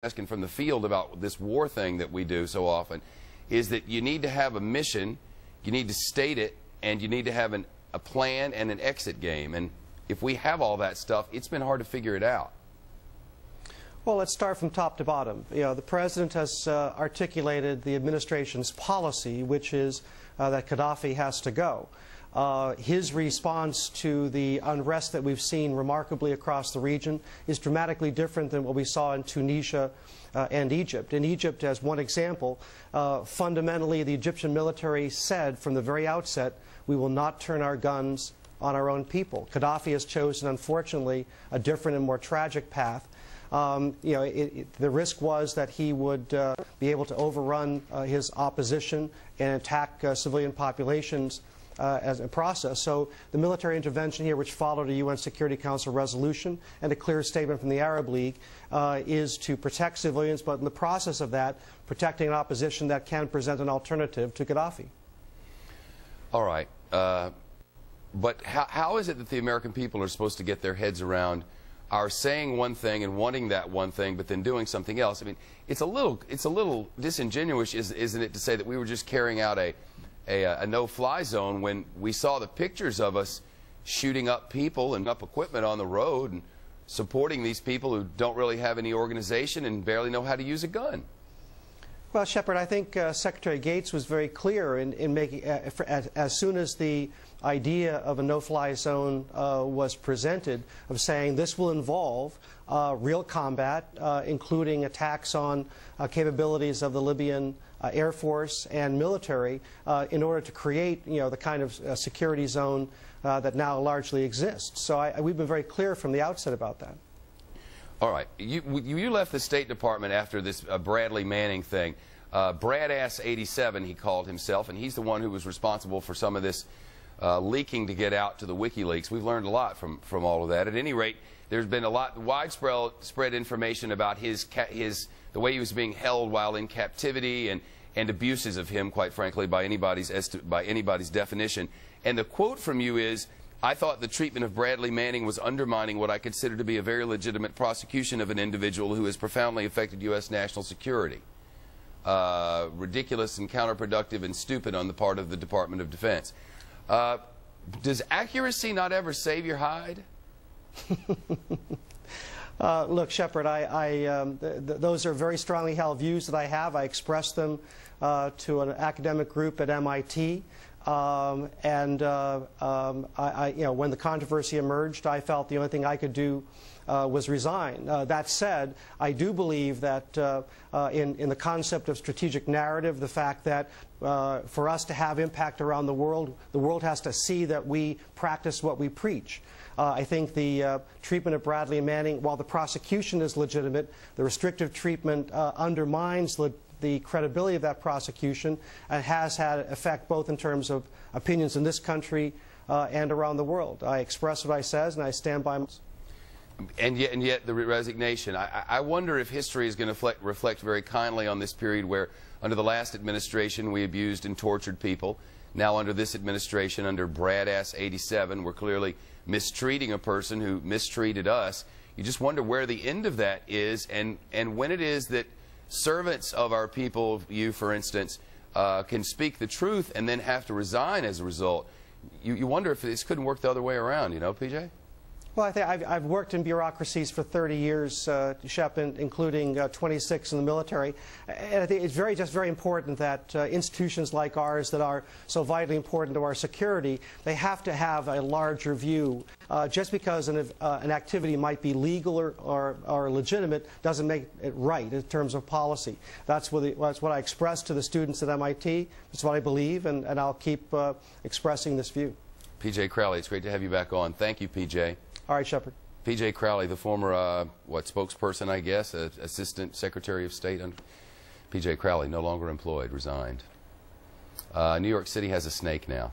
asking from the field about this war thing that we do so often is that you need to have a mission, you need to state it, and you need to have a plan and an exit game. And if we have all that stuff, it's been hard to figure it out. Well, let's start from top to bottom. The President has articulated the administration's policy, which is that Gaddafi has to go. His response to the unrest that we've seen remarkably across the region is dramatically different than what we saw in Tunisia and Egypt. In Egypt, as one example, fundamentally the Egyptian military said from the very outset, we will not turn our guns on our own people. Gaddafi has chosen, unfortunately, a different and more tragic path. The risk was that he would be able to overrun his opposition and attack civilian populations as a process. So the military intervention here, which followed a UN Security Council resolution and a clear statement from the Arab League, is to protect civilians, but in the process of that, protecting an opposition that can present an alternative to Gaddafi. All right. But how is it that the American people are supposed to get their heads around our saying one thing and wanting that one thing, but then doing something else? I mean, it's a little disingenuous, isn't it, to say that we were just carrying out a no-fly zone when we saw the pictures of us shooting up people and up equipment on the road and supporting these people who don't really have any organization and barely know how to use a gun. Well, Shepard, I think Secretary Gates was very clear in making, as soon as the idea of a no-fly zone was presented, of saying this will involve real combat, including attacks on capabilities of the Libyan Air Force and military in order to create, the kind of security zone that now largely exists. So we've been very clear from the outset about that. All right. You left the State Department after this Bradley Manning thing. Brad-ass 87, he called himself, and he's the one who was responsible for some of this leaking to get out to the WikiLeaks. We've learned a lot from all of that. At any rate, there's been a lot widespread information about the way he was being held while in captivity and abuses of him, quite frankly, by anybody's definition. And the quote from you is, "I thought the treatment of Bradley Manning was undermining what I consider to be a very legitimate prosecution of an individual who has profoundly affected U.S. national security. Ridiculous and counterproductive and stupid on the part of the Department of Defense." Does accuracy not ever save your hide? Look, Shepard, those are very strongly held views that I have. I expressed them to an academic group at MIT. When the controversy emerged, I felt the only thing I could do was resign. That said, I do believe that in the concept of strategic narrative, the fact that for us to have impact around the world has to see that we practice what we preach. I think the treatment of Bradley Manning, while the prosecution is legitimate, the restrictive treatment undermines the credibility of that prosecution and has had effect both in terms of opinions in this country and around the world. I express what I says, and I stand by. And yet the resignation. I wonder if history is going to reflect very kindly on this period where, under the last administration, we abused and tortured people. Now, under this administration, under Brad-ass 87, we're clearly mistreating a person who mistreated us. You just wonder where the end of that is, and when it is that servants of our people, you for instance, can speak the truth and then have to resign as a result. You wonder if this couldn't work the other way around, PJ? Well, I think I've worked in bureaucracies for 30 years, Shep, including 26 in the military. And I think it's just very important that institutions like ours that are so vitally important to our security, they have to have a larger view. Just because an activity might be legal or legitimate doesn't make it right in terms of policy. That's what I expressed to the students at MIT. That's what I believe, and I'll keep expressing this view. P.J. Crowley, it's great to have you back on. Thank you, P.J. All right, Shepard. P.J. Crowley, the former, spokesperson, I guess, Assistant Secretary of State. P.J. Crowley, no longer employed, resigned. New York City has a snake now.